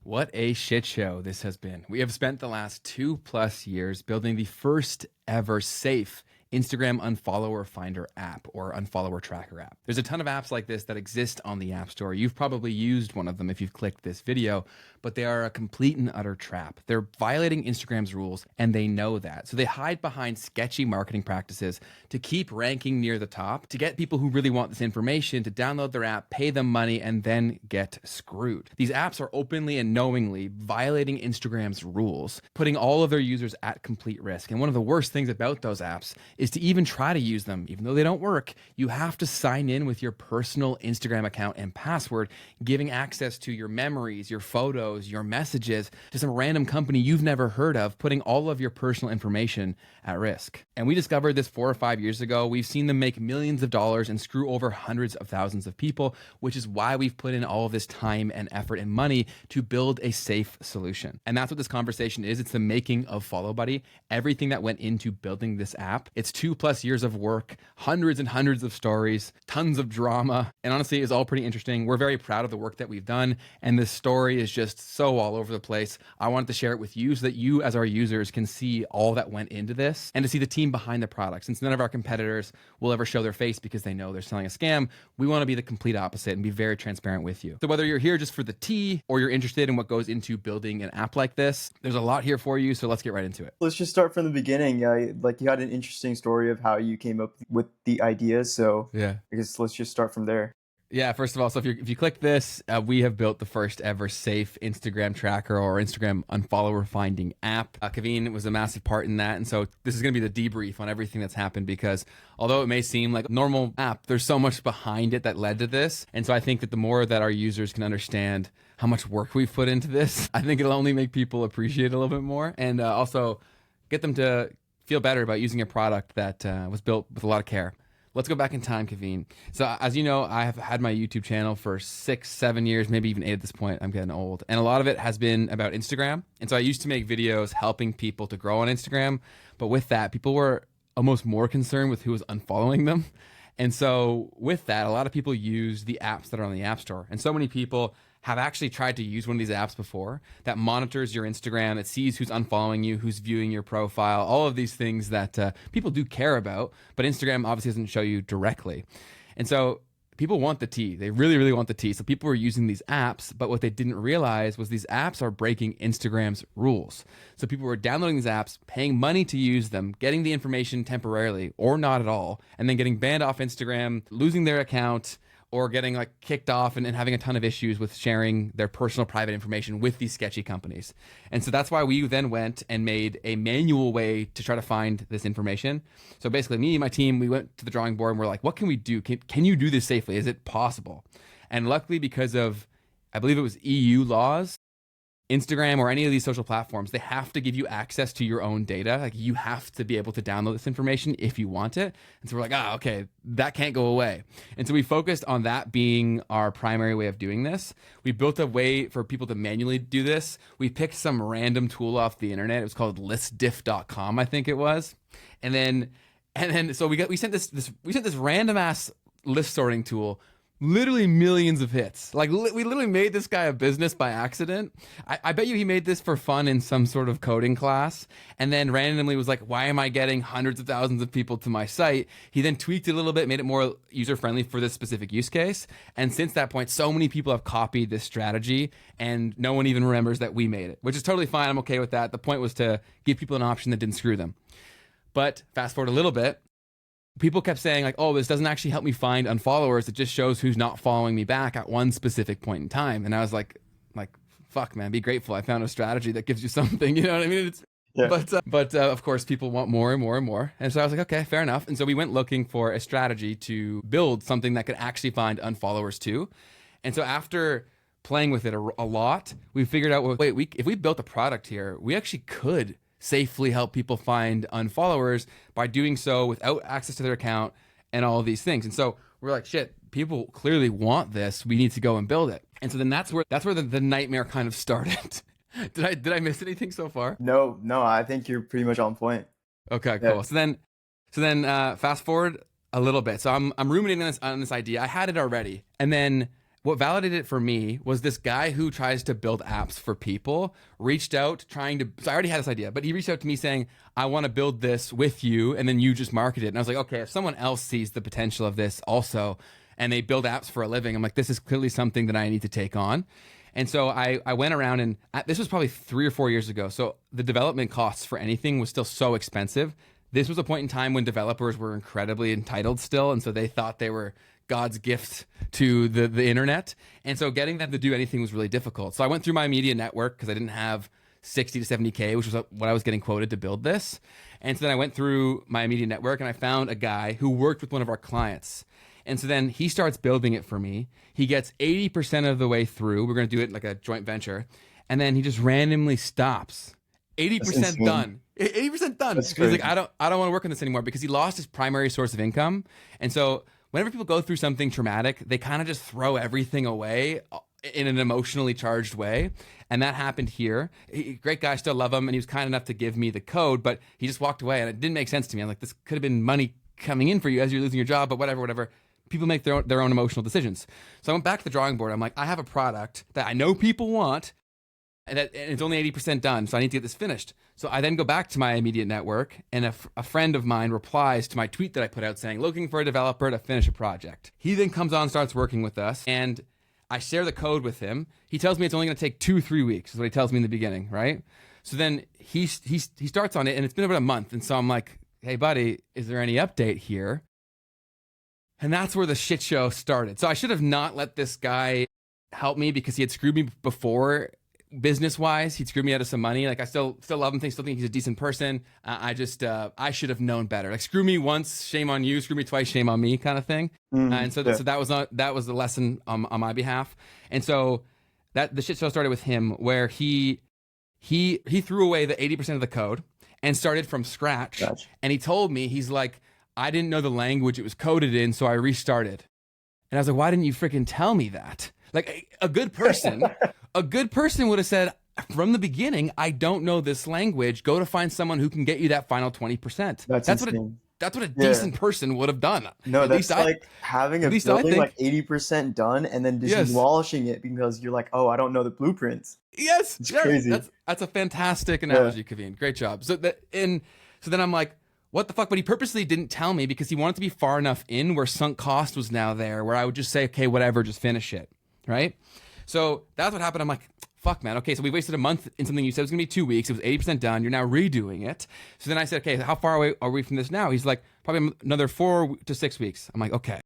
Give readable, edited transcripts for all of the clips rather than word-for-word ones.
What a shit show this has been. We have spent the last 2+ years building the first ever safe Instagram unfollower finder app or unfollower tracker app. There's a ton of apps like this that exist on the App Store. You've probably used one of them if you've clicked this video, but they are a complete and utter trap. They're violating Instagram's rules and they know that. So they hide behind sketchy marketing practices to keep ranking near the top, to get people who really want this information to download their app, pay them money, and then get screwed. These apps are openly and knowingly violating Instagram's rules, putting all of their users at complete risk. And one of the worst things about those apps is to even try to use them, even though they don't work, you have to sign in with your personal Instagram account and password, giving access to your memories, your photos, your messages to some random company you've never heard of, putting all of your personal information at risk. And we discovered this 4 or 5 years ago. We've seen them make millions of dollars and screw over hundreds of thousands of people, which is why we've put in all of this time and effort and money to build a safe solution. And that's what this conversation is. It's the making of FollowBuddy, everything that went into building this app. It's 2+ years of work, hundreds and hundreds of stories, tons of drama, and honestly, it's all pretty interesting. We're very proud of the work that we've done, and this story is just so all over the place. I wanted to share it with you so that you, as our users, can see all that went into this and to see the team behind the product. Since none of our competitors will ever show their face because they know they're selling a scam, we want to be the complete opposite and be very transparent with you. So whether you're here just for the tea or you're interested in what goes into building an app like this, there's a lot here for you, so let's get right into it. Let's just start from the beginning. Like you had an interesting story of how you came up with the idea. So yeah, I guess let's just start from there. Yeah, first of all, so if you click this, we have built the first ever safe Instagram tracker or Instagram unfollower finding app. Kaveen was a massive part in that. And so this is going to be the debrief on everything that's happened because although it may seem like a normal app, there's so much behind it that led to this. And so I think that the more that our users can understand how much work we've put into this, I think it'll only make people appreciate it a little bit more and also get them to feel better about using a product that was built with a lot of care. Let's go back in time, Kaveen. So as you know, I have had my YouTube channel for 6, 7 years, maybe even 8 at this point. I'm getting old. And a lot of it has been about Instagram. And so I used to make videos helping people to grow on Instagram. But with that, people were almost more concerned with who was unfollowing them. And so with that, a lot of people use the apps that are on the App Store. And so many people have actually tried to use one of these apps before that monitors your Instagram, it sees who's unfollowing you, who's viewing your profile, all of these things that people do care about, but Instagram obviously doesn't show you directly. And so people want the tea. They really, really want the tea. So people were using these apps, but what they didn't realize was these apps are breaking Instagram's rules. So people were downloading these apps, paying money to use them, getting the information temporarily or not at all, and then getting banned off Instagram, losing their account, or getting like kicked off and having a ton of issues with sharing their personal private information with these sketchy companies. And so that's why we then went and made a manual way to try to find this information. So basically me and my team, we went to the drawing board and we're like, what can we do? Can you do this safely? Is it possible? And luckily because of, I believe it was EU laws, Instagram or any of these social platforms, they have to give you access to your own data. Like you have to be able to download this information if you want it. And so we're like, okay, that can't go away. And so we focused on that being our primary way of doing this. We built a way for people to manually do this. We picked some random tool off the internet. It was called listdiff.com, I think it was. And then so we sent this random ass list sorting tool, literally millions of hits. Like we literally made this guy a business by accident. I bet you he made this for fun in some sort of coding class and then randomly was like, why am I getting hundreds of thousands of people to my site? He then tweaked it a little bit, made it more user friendly for this specific use case. And since that point, so many people have copied this strategy and no one even remembers that we made it, which is totally fine. I'm okay with that. The point was to give people an option that didn't screw them. But fast forward a little bit, people kept saying like, oh, this doesn't actually help me find unfollowers. It just shows who's not following me back at one specific point in time. And I was like, fuck, man, be grateful. I found a strategy that gives you something. You know what I mean? Yeah. But of course, people want more and more and more. And so I was like, okay, fair enough. And so we went looking for a strategy to build something that could actually find unfollowers too. And so after playing with it a lot, we figured out, well, wait, if we built a product here, we actually could safely help people find unfollowers by doing so without access to their account and all of these things. And so we're like, shit, people clearly want this. We need to go and build it. And so then that's where the nightmare kind of started. Did I miss anything so far? No, I think you're pretty much on point. Okay, cool. Yeah. So then fast forward a little bit. So I'm ruminating on this idea. I had it already. And then what validated it for me was this guy who tries to build apps for people reached out trying to, so I already had this idea, but he reached out to me saying, I want to build this with you, and then you just market it. And I was like, okay, if someone else sees the potential of this also, and they build apps for a living, I'm like, this is clearly something that I need to take on. And so I went around, and this was probably 3 or 4 years ago. So the development costs for anything was still so expensive. This was a point in time when developers were incredibly entitled still. And so they thought they were God's gift to the internet. And so getting them to do anything was really difficult. So I went through my media network because I didn't have 60 to 70K, which was what I was getting quoted to build this. And so then I went through my media network and I found a guy who worked with one of our clients. And so then he starts building it for me. He gets 80% of the way through. We're going to do it like a joint venture. And then he just randomly stops. 80% done. 80% done. He's like, I don't want to work on this anymore, because he lost his primary source of income. And so whenever people go through something traumatic, they kind of just throw everything away in an emotionally charged way. And that happened here. Great guy, still love him. And he was kind enough to give me the code, but he just walked away and it didn't make sense to me. I'm like, this could have been money coming in for you as you're losing your job, but whatever. People make their own emotional decisions. So I went back to the drawing board. I'm like, I have a product that I know people want, and it's only 80% done, so I need to get this finished. So I then go back to my immediate network, and a friend of mine replies to my tweet that I put out saying, looking for a developer to finish a project. He then comes on, starts working with us, and I share the code with him. He tells me it's only going to take 2-3 weeks, is what he tells me in the beginning, right? So then he starts on it, and it's been about a month, and so I'm like, hey, buddy, is there any update here? And that's where the shit show started. So I should have not let this guy help me, because he had screwed me before. Business wise, he'd screwed me out of some money. Like, I still love him, still think he's a decent person. I I should have known better. Like, screw me once, shame on you. Screw me twice, shame on me, kind of thing. And so that was the lesson on my behalf. And so that the shit show started with him, where he threw away the 80% of the code and started from scratch. Gotcha. And he told me, he's like, I didn't know the language it was coded in, so I restarted. And I was like, why didn't you freaking tell me that? Like, a good person would have said from the beginning, I don't know this language. Go to find someone who can get you that final 20%. That's what a decent person would have done. No, that's like having a building like 80% done and then just demolishing it because you're like, oh, I don't know the blueprints. Yes, it's crazy. That's a fantastic analogy, Kaveen. Great job. So then I'm like, what the fuck? But he purposely didn't tell me because he wanted to be far enough in where sunk cost was now there, where I would just say, okay, whatever, just finish it. Right? So that's what happened. I'm like, fuck, man. Okay, so we wasted a month in something you said was going to be 2 weeks. It was 80% done. You're now redoing it. So then I said, okay, how far away are we from this now? He's like, probably another 4 to 6 weeks. I'm like, okay.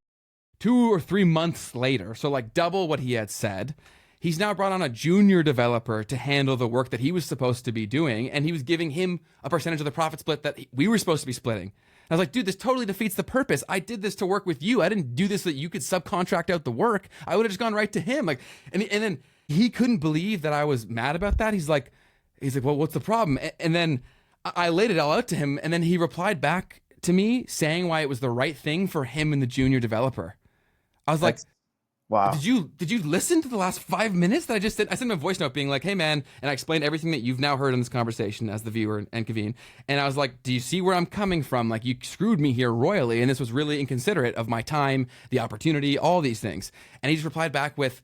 2 or 3 months later, so like double what he had said, he's now brought on a junior developer to handle the work that he was supposed to be doing, and he was giving him a percentage of the profit split that we were supposed to be splitting. I was like, dude, this totally defeats the purpose. I did this to work with you. I didn't do this so that you could subcontract out the work. I would have just gone right to him. Like, and then he couldn't believe that I was mad about that. He's like, well, what's the problem? And then I laid it all out to him, and then he replied back to me saying why it was the right thing for him and the junior developer. I was like, wow. Did you listen to the last 5 minutes that I just said? I sent him a voice note being like, hey man, and I explained everything that you've now heard in this conversation as the viewer and Kaveen. And I was like, do you see where I'm coming from? Like, you screwed me here royally, and this was really inconsiderate of my time, the opportunity, all these things. And he just replied back with,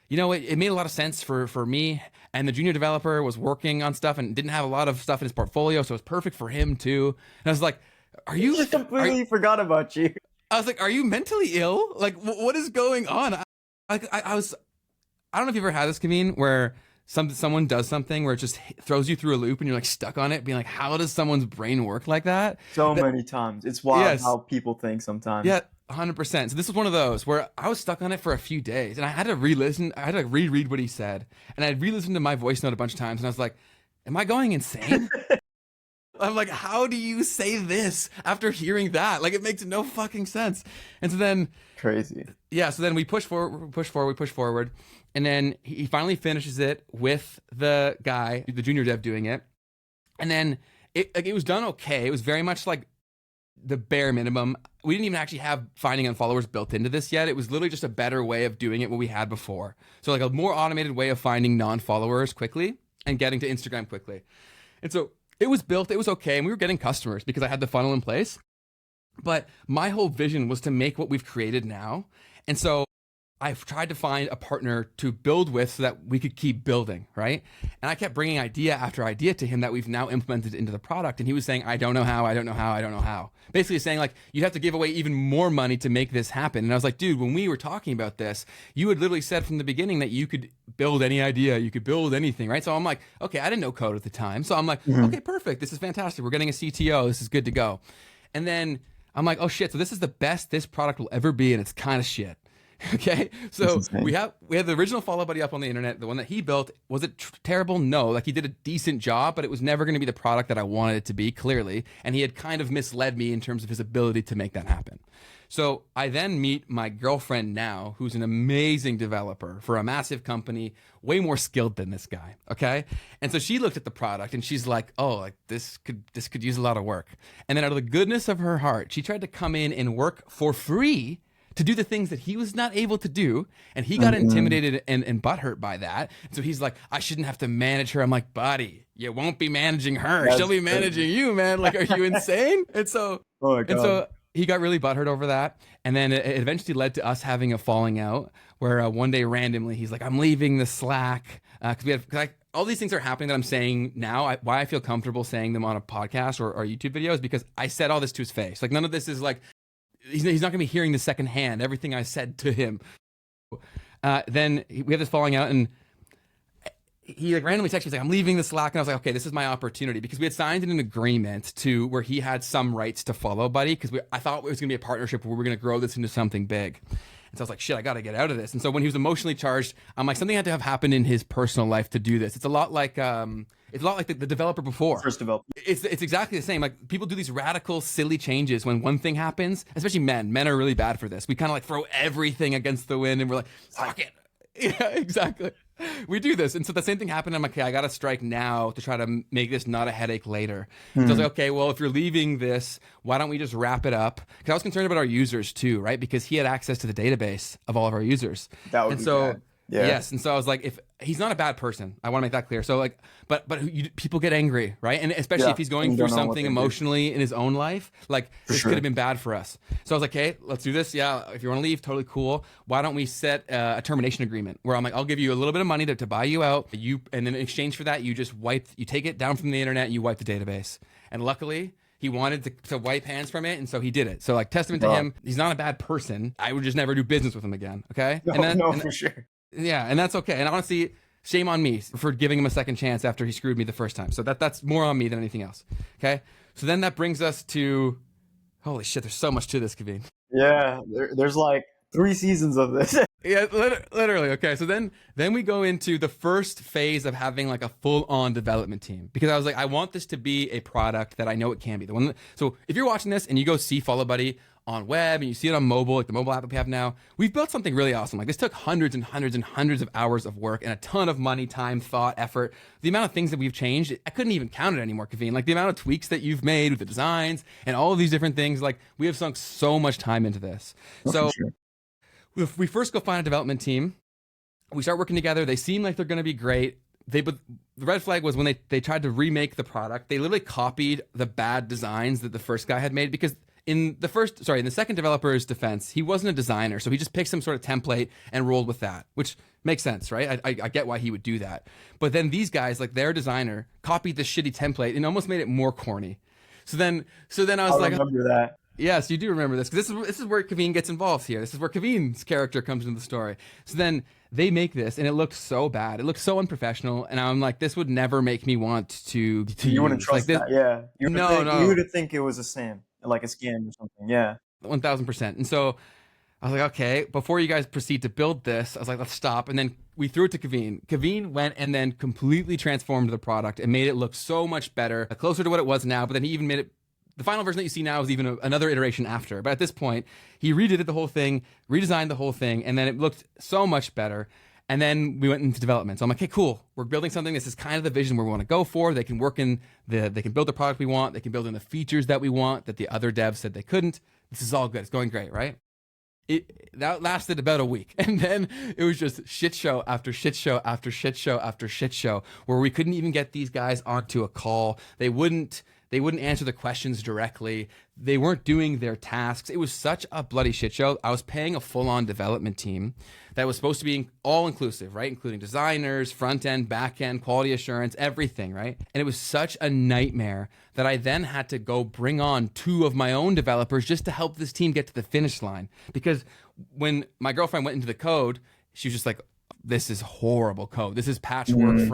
you know, it made a lot of sense for me, and the junior developer was working on stuff and didn't have a lot of stuff in his portfolio, so it's perfect for him too. And I was like, he just completely forgot about you. I was like, are you mentally ill? Like, what is going on? I don't know if you've ever had this, Kaveen, where someone does something where it just throws you through a loop and you're like stuck on it, being like, how does someone's brain work like that? Many times. It's wild how people think sometimes. Yeah, 100%. So this was one of those where I was stuck on it for a few days, and I had to re-listen. I had to reread what he said, and I re-listened to my voice note a bunch of times, and I was like, am I going insane? I'm like, how do you say this after hearing that? Like, it makes no fucking sense. And so then, crazy. Yeah. So then we push forward, and then he finally finishes it with the guy, the junior dev, doing it. And then it was done okay. It was very much like the bare minimum. We didn't even actually have finding unfollowers built into this yet. It was literally just a better way of doing it what we had before. So like a more automated way of finding non-followers quickly and getting to Instagram quickly. And so it was built, it was okay, and we were getting customers because I had the funnel in place. But my whole vision was to make what we've created now. And so I've tried to find a partner to build with so that we could keep building, right? And I kept bringing idea after idea to him that we've now implemented into the product. And he was saying, I don't know how, I don't know how, I don't know how. Basically saying like, you'd have to give away even more money to make this happen. And I was like, dude, when we were talking about this, you had literally said from the beginning that you could build any idea, you could build anything, right? So I'm like, okay, I didn't know code at the time. So I'm like, okay, perfect. This is fantastic. We're getting a CTO. This is good to go. And then I'm like, oh shit, so this is the best this product will ever be, and it's kind of shit. Okay, so we have the original FollowBuddy up on the internet. The one that he built, was it terrible? No, like he did a decent job, but it was never going to be the product that I wanted it to be, clearly. And he had kind of misled me in terms of his ability to make that happen. So I then meet my girlfriend now, who's an amazing developer for a massive company, way more skilled than this guy. Okay, and so she looked at the product and she's like, "Oh, like this could use a lot of work." And then out of the goodness of her heart, she tried to come in and work for free to do the things that he was not able to do, and he got intimidated and butthurt by that. So he's like, I shouldn't have to manage her. I'm like, buddy, you won't be managing her. She'll be managing you, man. Like, are you insane? And so, he got really butthurt over that. And then it eventually led to us having a falling out where one day randomly he's like, I'm leaving the Slack. Because all these things are happening that I'm saying now. Why I feel comfortable saying them on a podcast or YouTube video is because I said all this to his face. Like, none of this is like, he's not going to be hearing this secondhand, everything I said to him. Then we have this falling out, and he like randomly texted me, he's like, I'm leaving the Slack. And I was like, okay, this is my opportunity, because we had signed an agreement to where he had some rights to FollowBuddy, because I thought it was going to be a partnership where we were going to grow this into something big. And so I was like, shit, I got to get out of this. And so when he was emotionally charged, I'm like, something had to have happened in his personal life to do this. It's a lot like the developer before. First developer. It's exactly the same. Like, people do these radical, silly changes when one thing happens, especially men. Men are really bad for this. We kind of like throw everything against the wind and we're like, fuck it. Yeah, exactly. We do this. And so the same thing happened. I'm like, okay, I got to strike now to try to make this not a headache later. So I was like, okay, well, if you're leaving this, why don't we just wrap it up? Because I was concerned about our users too, right? Because he had access to the database of all of our users. That would be bad. Yeah. Yes, and so I was like, if he's not a bad person, I want to make that clear. So like, but people get angry, right? And especially if he's going through something emotionally in his own life, like this could have been bad for us. So I was like, hey, let's do this. Yeah, if you want to leave, totally cool. Why don't we set a termination agreement where I'm like, I'll give you a little bit of money to buy you out, and then in exchange for that, you take it down from the internet, and you wipe the database. And luckily, he wanted to wipe hands from it, and so he did it. So like, testament to him, he's not a bad person. I would just never do business with him again. Okay? For sure. Yeah, and that's okay. And honestly, shame on me for giving him a second chance after he screwed me the first time. So that's more on me than anything else. Okay? So then that brings us to, holy shit, there's so much to this, Kaveen. Yeah, there's like 3 seasons of this. Yeah, literally. Okay, so then we go into the first phase of having like a full-on development team, because I was like, I want this to be a product that I know it can be. So if you're watching this and you go see FollowBuddy on web and you see it on mobile, like the mobile app that we have now, we've built something really awesome. Like, this took hundreds and hundreds and hundreds of hours of work and a ton of money, time, thought, effort. The amount of things that we've changed, I couldn't even count it anymore, Kaveen. Like, the amount of tweaks that you've made with the designs and all of these different things, like, we have sunk so much time into this. So if we first go find a development team, we start working together. They seem like they're going to be great. But the red flag was when they tried to remake the product. They literally copied the bad designs that the first guy had made, because in the second developer's defense, he wasn't a designer, so he just picked some sort of template and rolled with that, which makes sense, right? I get why he would do that. But then these guys, like, their designer, copied the shitty template and almost made it more corny. So then I was like, remember that. Yes, you do remember this, because this is where Kaveen gets involved here. This is where Kaveen's character comes into the story. So then they make this, and it looked so bad. It looked so unprofessional, and I'm like, this would never make me want to You wouldn't trust like that, yeah. You would think it was a scam or something, yeah. 1,000%. And so I was like, okay, before you guys proceed to build this, I was like, let's stop. And then we threw it to Kaveen. Kaveen went and then completely transformed the product and made it look so much better, closer to what it was now, but then he even made it, the final version that you see now is even another iteration after. But at this point, he redid the whole thing, redesigned the whole thing, and then it looked so much better. And then we went into development. So I'm like, okay, cool. We're building something. This is kind of the vision where we want to go for. They can they can build the product we want. They can build in the features that we want that the other devs said they couldn't. This is all good. It's going great, right? That lasted about a week. And then it was just shit show after shit show after shit show after shit show, where we couldn't even get these guys onto a call. They wouldn't They wouldn't answer the questions directly. They weren't doing their tasks. It was such a bloody shit show. I was paying a full-on development team that was supposed to be all-inclusive, right? Including designers, front-end, back-end, quality assurance, everything, right? And it was such a nightmare that I then had to go bring on 2 of my own developers just to help this team get to the finish line. Because when my girlfriend went into the code, she was just like, this is horrible code. This is patchwork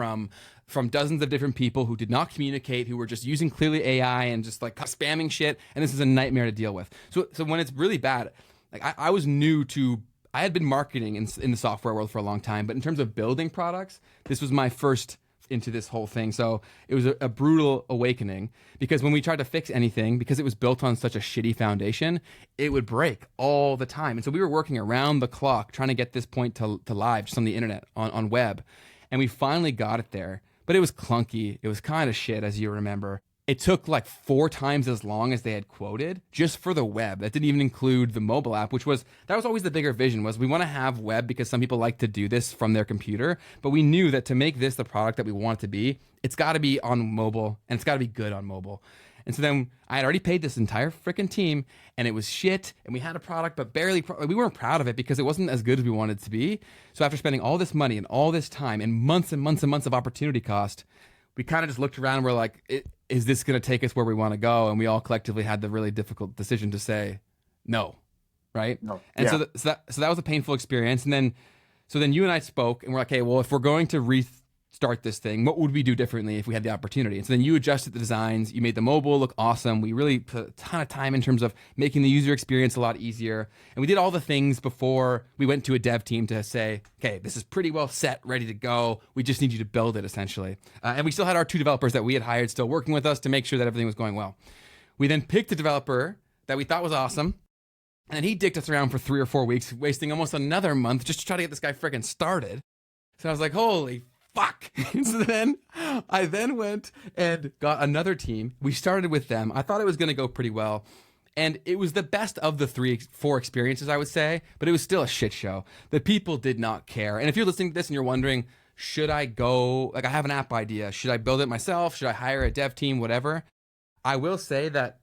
from dozens of different people who did not communicate, who were just using clearly AI and just like spamming shit. And this is a nightmare to deal with. So when it's really bad, like I was new to, I had been marketing in the software world for a long time, but in terms of building products, this was my first into this whole thing. So it was a brutal awakening, because when we tried to fix anything, because it was built on such a shitty foundation, it would break all the time. And so we were working around the clock trying to get this point to live just on the internet, on web. And we finally got it there, but it was clunky. It was kind of shit, as you remember. It took like 4 times as long as they had quoted just for the web. That didn't even include the mobile app, that was always the bigger vision, was we want to have web because some people like to do this from their computer. But we knew that to make this the product that we want it to be, it's got to be on mobile, and it's got to be good on mobile. And so then I had already paid this entire freaking team, and it was shit, and we had a product, but barely, we weren't proud of it because it wasn't as good as we wanted it to be. So after spending all this money and all this time and months and months and months of opportunity cost, we kind of just looked around and we're like, is this going to take us where we want to go? And we all collectively had the really difficult decision to say no, right? No. And so that was a painful experience. And then, so then you and I spoke, and we're like, okay, well, if we're going to restart this thing, what would we do differently if we had the opportunity? And so then you adjusted the designs, you made the mobile look awesome. We really put a ton of time in terms of making the user experience a lot easier. And we did all the things before we went to a dev team to say, okay, this is pretty well set, ready to go. We just need you to build it, essentially. And we still had our 2 developers that we had hired still working with us to make sure that everything was going well. We then picked a developer that we thought was awesome. And then he dicked us around for 3 or 4 weeks, wasting almost another month just to try to get this guy freaking started. So I was like, holy fuck. So then I went and got another team. We started with them. I thought it was going to go pretty well. And it was the best of the 4 experiences, I would say, but it was still a shit show. The people did not care. And if you're listening to this and you're wondering, should I go, like I have an app idea, should I build it myself? Should I hire a dev team, whatever? I will say that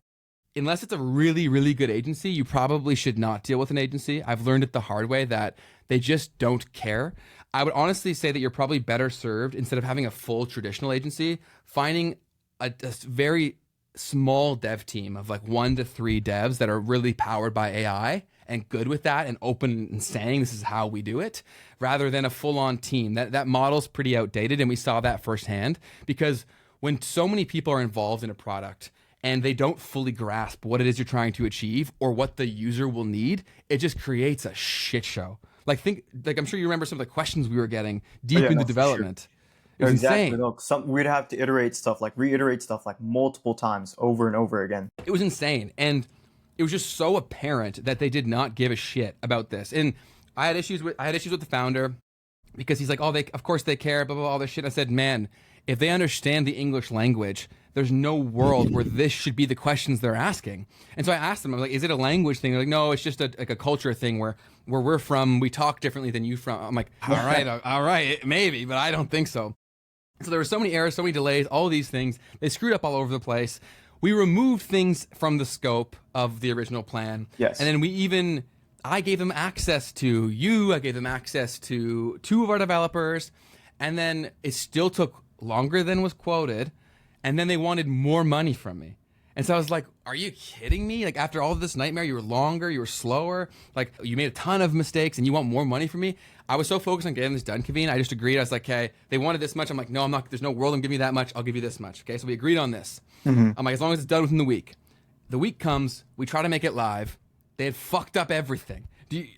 unless it's a really, really good agency, you probably should not deal with an agency. I've learned it the hard way that they just don't care. I would honestly say that you're probably better served, instead of having a full traditional agency, finding a very small dev team of like 1 to 3 devs that are really powered by AI and good with that and open and saying this is how we do it, rather than a full-on team. That model's pretty outdated, and we saw that firsthand, because when so many people are involved in a product and they don't fully grasp what it is you're trying to achieve or what the user will need, it just creates a shit show. Like I'm sure you remember some of the questions we were getting deep into development. Sure. It was insane. No, we'd have to reiterate stuff like multiple times over and over again. It was insane. And it was just so apparent that they did not give a shit about this. And I had issues with the founder, because he's like, of course they care, blah, blah, blah, all this shit. I said, man, if they understand the English language, there's no world where this should be the questions they're asking. And so I asked them, I'm like, is it a language thing? They're like, no, it's just a culture thing where we're from, we talk differently than you from. I'm like, all right, maybe, but I don't think so. So there were so many errors, so many delays, all of these things. They screwed up all over the place. We removed things from the scope of the original plan. Yes. And then I gave them access to I gave them access to 2 of our developers. And then it still took longer than was quoted. And then they wanted more money from me. And so I was like, are you kidding me? Like, after all of this nightmare, you were longer, you were slower, like you made a ton of mistakes and you want more money from me? I was so focused on getting this done, Kaveen. I just agreed. I was like, okay, they wanted this much. I'm like, no, I'm not. There's no world I'm giving you that much. I'll give you this much. Okay, so we agreed on this. Mm-hmm. I'm like, as long as it's done within the week. The week comes, we try to make it live. They had fucked up everything.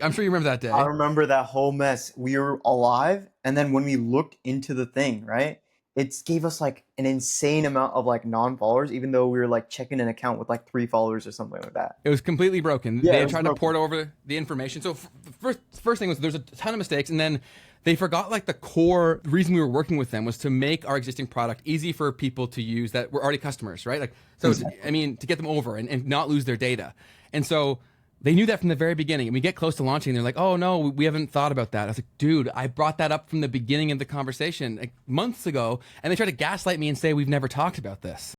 I'm sure you remember that day. I remember that whole mess. We were alive, and then when we looked into the thing, right? It gave us like an insane amount of like non-followers, even though we were like checking an account with like 3 followers or something like that. It was completely broken. Yeah, they had tried to port over the information. So the first thing was there's a ton of mistakes, and then they forgot like the core reason we were working with them was to make our existing product easy for people to use that were already customers, right? Like, so to get them over and not lose their data. And so they knew that from the very beginning. And we get close to launching, and they're like, oh, no, we haven't thought about that. I was like, dude, I brought that up from the beginning of the conversation like months ago, and they tried to gaslight me and say we've never talked about this.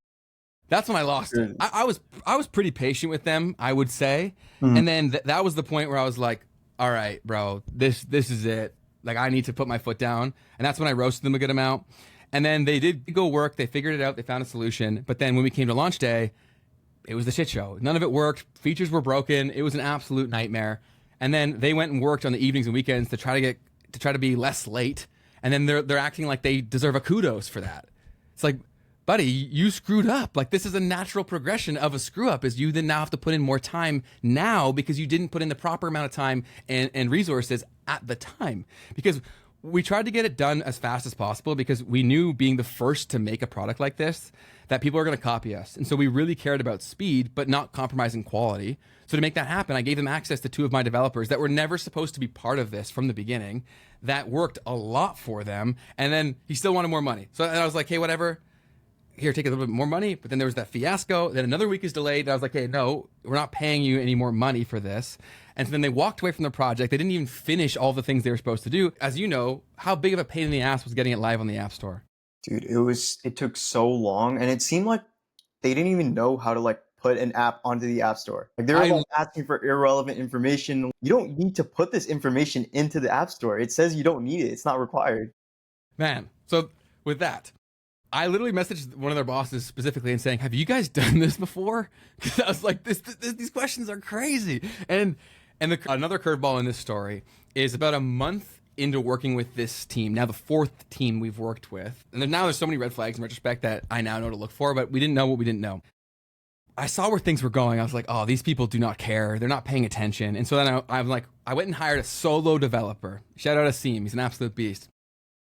That's when I lost it. I was pretty patient with them, I would say. Mhm. And then that was the point where I was like, all right, bro, this is it. Like, I need to put my foot down. And that's when I roasted them a good amount. And then they did go work. They figured it out. They found a solution. But then when we came to launch day, it was the shit show. None of it worked. Features were broken. It was an absolute nightmare. And then they went and worked on the evenings and weekends to try to be less late. And then they're acting like they deserve a kudos for that. It's like, buddy, you screwed up. Like, this is a natural progression of a screw up, is you then now have to put in more time now because you didn't put in the proper amount of time and resources at the time. Because we tried to get it done as fast as possible because we knew, being the first to make a product like this, that people are going to copy us. And so we really cared about speed, but not compromising quality. So to make that happen, I gave them access to 2 of my developers that were never supposed to be part of this from the beginning. That worked a lot for them. And then he still wanted more money. So I was like, hey, whatever. Here, take a little bit more money. But then there was that fiasco. Then another week is delayed. And I was like, hey, no, we're not paying you any more money for this. And so then they walked away from the project. They didn't even finish all the things they were supposed to do. As you know, how big of a pain in the ass was getting it live on the App Store? Dude, it took so long, and it seemed like they didn't even know how to like put an app onto the App Store. Like, they were like asking for irrelevant information. You don't need to put this information into the App Store. It says you don't need it. It's not required. Man, so with that, I literally messaged one of their bosses specifically and saying, have you guys done this before? Because I was like, these questions are crazy. And another curveball in this story is about a month into working with this team, now the 4th team we've worked with. And now there's so many red flags in retrospect that I now know to look for, but we didn't know what we didn't know. I saw where things were going. I was like, oh, these people do not care. They're not paying attention. And so then I went and hired a solo developer. Shout out Asim. He's an absolute beast.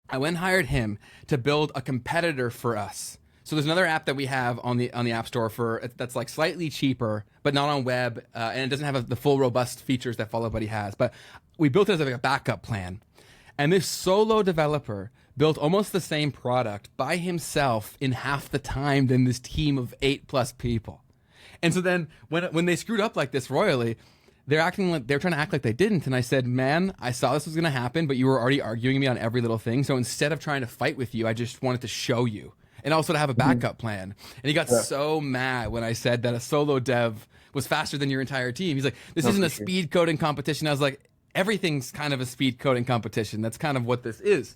I went and hired him to build a competitor for us. So there's another app that we have on the App Store that's like slightly cheaper, but not on web, and it doesn't have the full robust features that FollowBuddy has. But we built it as like a backup plan. And this solo developer built almost the same product by himself in half the time than this team of 8+ people. And so then when they screwed up like this royally, they're trying to act like they didn't. And I said, man, I saw this was going to happen, but you were already arguing me on every little thing. So instead of trying to fight with you, I just wanted to show you and also to have a backup plan. And he got so mad when I said that a solo dev was faster than your entire team. He's like, this isn't a speed coding competition. I was like, everything's kind of a speed coding competition. That's kind of what this is.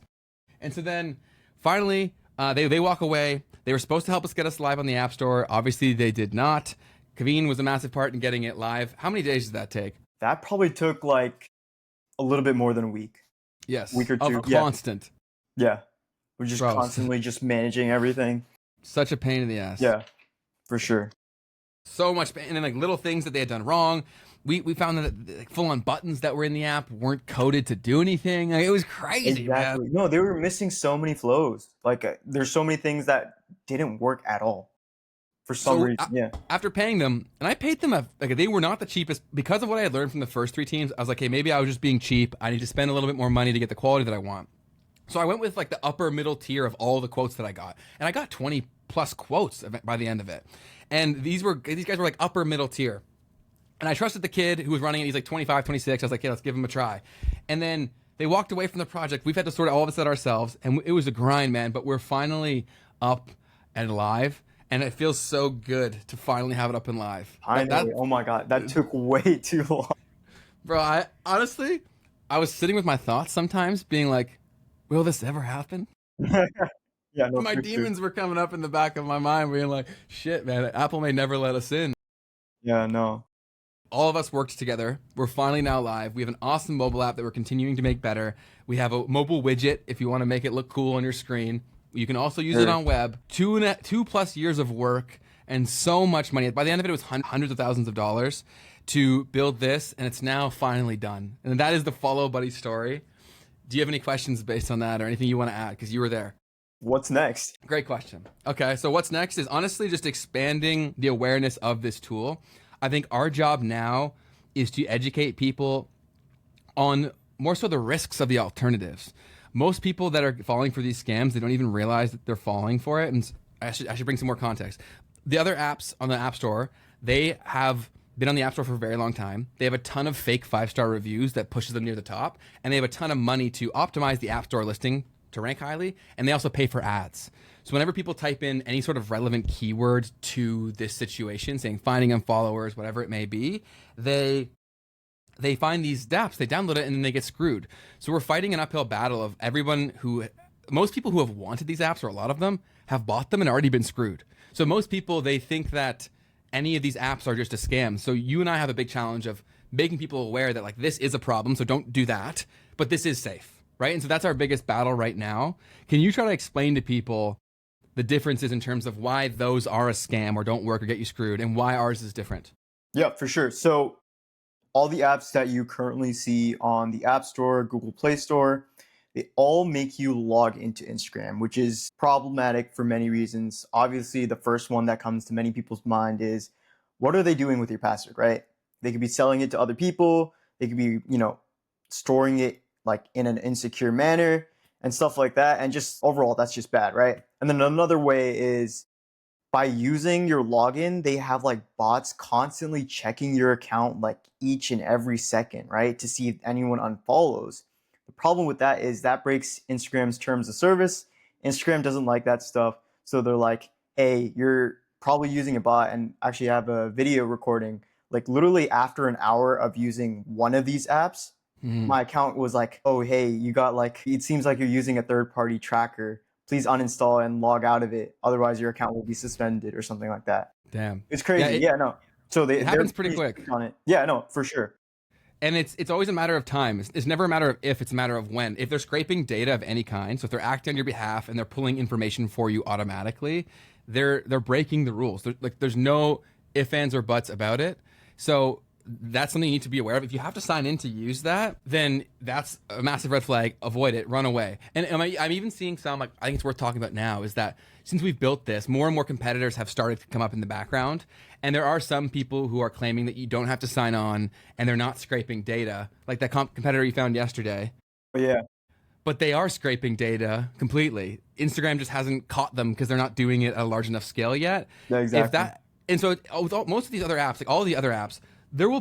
And so then finally, they walk away. They were supposed to help us get us live on the App Store. Obviously, they did not. Kaveen was a massive part in getting it live. How many days did that take? That probably took like a little bit more than a week. Yes. Week or two. Of constant. Yeah. We're just constantly just managing everything. Such a pain in the ass. Yeah, for sure. So much pain. And then like little things that they had done wrong. We found that like, full-on buttons that were in the app weren't coded to do anything. Like, it was crazy, exactly. man. No, they were missing so many flows. Like there's so many things that didn't work at all for some reason. After paying them, and I paid them like they were not the cheapest because of what I had learned from the first 3 teams. I was like, hey, maybe I was just being cheap. I need to spend a little bit more money to get the quality that I want. So I went with like the upper middle tier of all the quotes that I got, and I got 20+ quotes by the end of it. And these guys were like upper middle tier. And I trusted the kid who was running it. He's like 25, 26. I was like, hey, let's give him a try. And then they walked away from the project. We've had to sort all of this out ourselves. And it was a grind, man. But we're finally up and live. And it feels so good to finally have it up and live. Finally. Oh my God. That took way too long. Bro, I was sitting with my thoughts sometimes being like, will this ever happen? Yeah, no, my demons were coming up in the back of my mind being like, shit, man, Apple may never let us in. Yeah, no. All of us worked together. We're finally now live. We have an awesome mobile app that we're continuing to make better. We have a mobile widget if you want to make it look cool on your screen. You can also use it on web. 2+ years of work and so much money. By the end of it, it was hundreds of thousands of dollars to build this, and it's now finally done. And that is the FollowBuddy story. Do you have any questions based on that or anything you want to add? Because you were there. What's next? Great question. Okay, so what's next is honestly just expanding the awareness of this tool. I think our job now is to educate people on more so the risks of the alternatives. Most people that are falling for these scams, they don't even realize that they're falling for it. And I should bring some more context. The other apps on the App Store, they have been on the App Store for a very long time. They have a ton of fake 5-star reviews that pushes them near the top. And they have a ton of money to optimize the App Store listing to rank highly. And they also pay for ads. So whenever people type in any sort of relevant keyword to this situation, saying finding unfollowers, whatever it may be, they find these dApps, they download it, and then they get screwed. So we're fighting an uphill battle of most people who have wanted these apps, or a lot of them, have bought them and already been screwed. So most people, they think that any of these apps are just a scam. So you and I have a big challenge of making people aware that like this is a problem, so don't do that, but this is safe, right? And so that's our biggest battle right now. Can you try to explain to people the differences in terms of why those are a scam or don't work or get you screwed, and why ours is different? Yeah, for sure. So all the apps that you currently see on the App Store, Google Play Store, they all make you log into Instagram, which is problematic for many reasons. Obviously, the first one that comes to many people's mind is, what are they doing with your password, right? They could be selling it to other people. They could be, storing it like in an insecure manner and stuff like that. And just overall, that's just bad, right? And then another way is, by using your login, they have like bots constantly checking your account like each and every second, right? To see if anyone unfollows. The problem with that is that breaks Instagram's terms of service. Instagram doesn't like that stuff. So they're like, hey, you're probably using a bot, and actually have a video recording. Like literally after an hour of using one of these apps, my account was like, oh, hey, you got like, it seems like you're using a third party tracker. Please uninstall and log out of it. Otherwise, your account will be suspended or something like that. Damn. It's crazy. Yeah, no. So it happens they're pretty quick on it. Yeah, no, for sure. And it's always a matter of time. It's never a matter of if, it's a matter of when. If they're scraping data of any kind, so if they're acting on your behalf and they're pulling information for you automatically, they're breaking the rules. There's no ifs, ands, or buts about it. So that's something you need to be aware of. If you have to sign in to use that, then that's a massive red flag. Avoid it. Run away. And I'm even seeing some, like, I think it's worth talking about now, is that since we've built this, more and more competitors have started to come up in the background. And there are some people who are claiming that you don't have to sign on and they're not scraping data, like that competitor you found yesterday. Yeah. But they are scraping data completely. Instagram just hasn't caught them because they're not doing it at a large enough scale yet. Yeah, exactly. And so with most of these other apps, like all the other apps, there will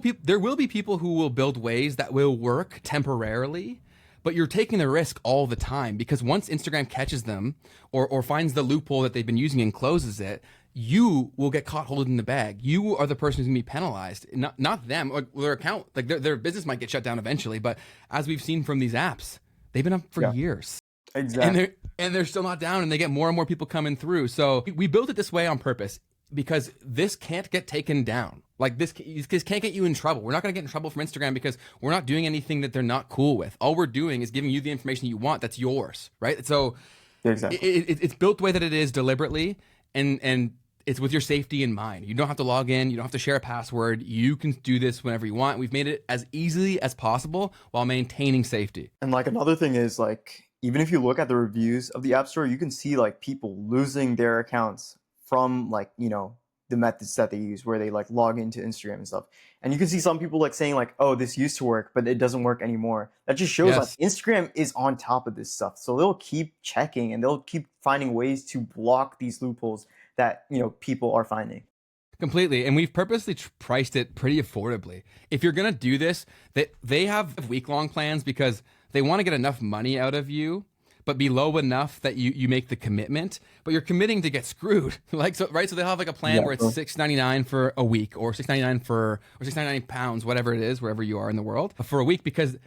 be people who will build ways that will work temporarily, but you're taking the risk all the time, because once Instagram catches them or finds the loophole that they've been using and closes it, you will get caught holding the bag. You are the person who's gonna be penalized, not them. Or their account, like their business might get shut down eventually, but as we've seen from these apps, they've been up for years. Exactly. And they're still not down, and they get more and more people coming through. So we built it this way on purpose, because this can't get taken down. Like this can't get you in trouble. We're not going to get in trouble from Instagram because we're not doing anything that they're not cool with. All we're doing is giving you the information you want that's yours, right? So exactly. It's built the way that it is deliberately, and it's with your safety in mind. You don't have to log in. You don't have to share a password. You can do this whenever you want. We've made it as easily as possible while maintaining safety. And like another thing is, like, even if you look at the reviews of the App Store, you can see like people losing their accounts from like, the methods that they use, where they like log into Instagram and stuff. And you can see some people like saying like, oh, this used to work, but it doesn't work anymore. That just shows like Instagram is on top of this stuff. So they'll keep checking and they'll keep finding ways to block these loopholes that, people are finding. Completely. And we've purposely priced it pretty affordably. If you're going to do this, they have week-long plans because they want to get enough money out of you, but be low enough that you make the commitment, but you're committing to get screwed. Right? So they'll have like a plan where it's $6.99 for a week, or £6.99 whatever it is, wherever you are in the world, for a week, because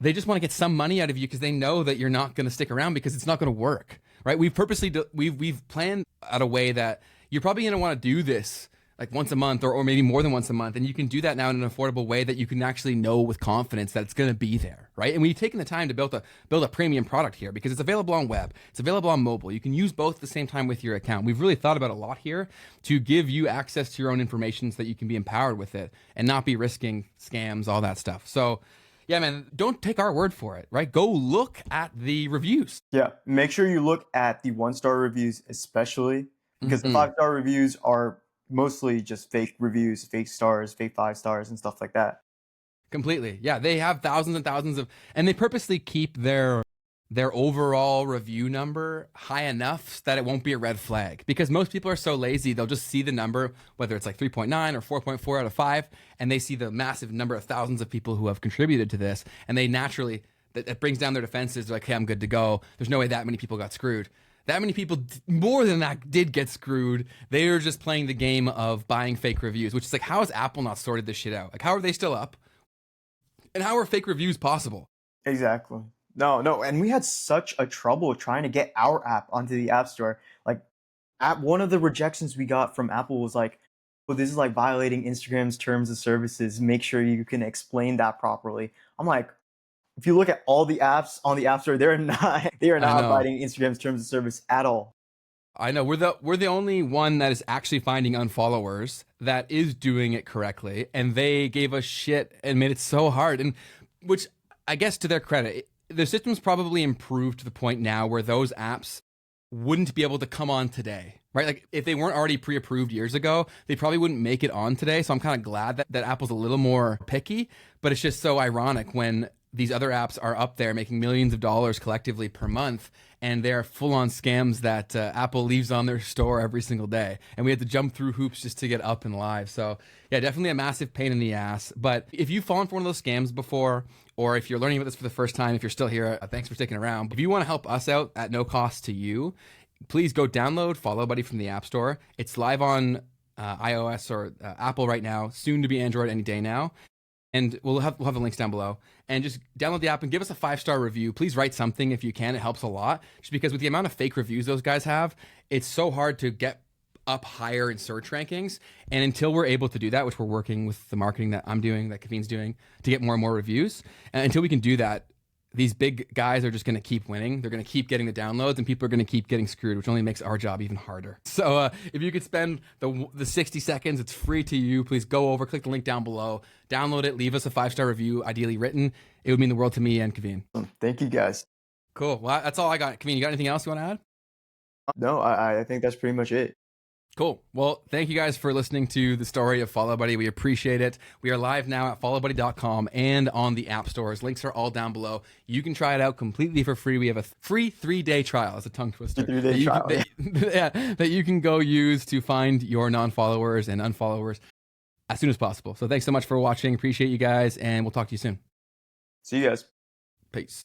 they just want to get some money out of you, because they know that you're not going to stick around because it's not going to work. Right? We've purposely we've planned out a way that you're probably going to want to do this like once a month, or maybe more than once a month. And you can do that now in an affordable way that you can actually know with confidence that it's going to be there, right? And we've taken the time to build a premium product here, because it's available on web, it's available on mobile. You can use both at the same time with your account. We've really thought about a lot here to give you access to your own information so that you can be empowered with it and not be risking scams, all that stuff. So yeah, man, don't take our word for it, right? Go look at the reviews. Yeah, make sure you look at the 1-star reviews, especially because the 5-star reviews are mostly just fake reviews, fake stars, fake 5 stars, and stuff like that. Completely. Yeah, they have thousands and thousands of, and they purposely keep their overall review number high enough that it won't be a red flag, because most people are so lazy, they'll just see the number, whether it's like 3.9 or 4.4 out of 5, and they see the massive number of thousands of people who have contributed to this, and they naturally, that brings down their defenses. They're like, hey, I'm good to go. There's no way that many people got screwed. that many people, more than that, did get screwed. They were just playing the game of buying fake reviews, which is like, how has Apple not sorted this shit out? Like, how are they still up? And how are fake reviews possible? Exactly. No, and we had such a trouble trying to get our app onto the App Store. Like, one of the rejections we got from Apple was like, "Well, this is like violating Instagram's terms of services. Make sure you can explain that properly." I'm like, if you look at all the apps on the App Store, they are I not know. abiding Instagram's terms of service at all. I know we're the only one that is actually finding unfollowers that is doing it correctly, and they gave us shit and made it so hard. And which I guess to their credit, the system's probably improved to the point now where those apps wouldn't be able to come on today, right? Like if they weren't already pre-approved years ago, they probably wouldn't make it on today. So I'm kind of glad that Apple's a little more picky, but it's just so ironic when these other apps are up there making millions of dollars collectively per month, and they're full-on scams that Apple leaves on their store every single day. And we had to jump through hoops just to get up and live. So yeah, definitely a massive pain in the ass. But if you've fallen for one of those scams before, or if you're learning about this for the first time, if you're still here, thanks for sticking around. If you want to help us out at no cost to you, please go download FollowBuddy from the App Store. It's live on iOS or Apple right now, soon to be Android any day now. And we'll have the links down below. And just download the app and give us a 5-star review. Please write something if you can. It helps a lot. Just because with the amount of fake reviews those guys have, it's so hard to get up higher in search rankings. And until we're able to do that, which we're working with the marketing that I'm doing, that Kaveen's doing, to get more and more reviews, and until we can do that, these big guys are just going to keep winning. They're going to keep getting the downloads, and people are going to keep getting screwed, which only makes our job even harder. So if you could spend the 60 seconds, it's free to you. Please go over, click the link down below, download it, leave us a 5-star review, ideally written. It would mean the world to me and Kaveen. Thank you, guys. Cool. Well, that's all I got. Kaveen, you got anything else you want to add? No, I think that's pretty much it. Cool. Well, thank you guys for listening to the story of FollowBuddy. We appreciate it. We are live now at followbuddy.com and on the app stores. Links are all down below. You can try it out completely for free. We have a free 3-day trial. It's a tongue twister. 3-day trial. That you can go use to find your non-followers and unfollowers as soon as possible. So thanks so much for watching. Appreciate you guys, and we'll talk to you soon. See you guys. Peace.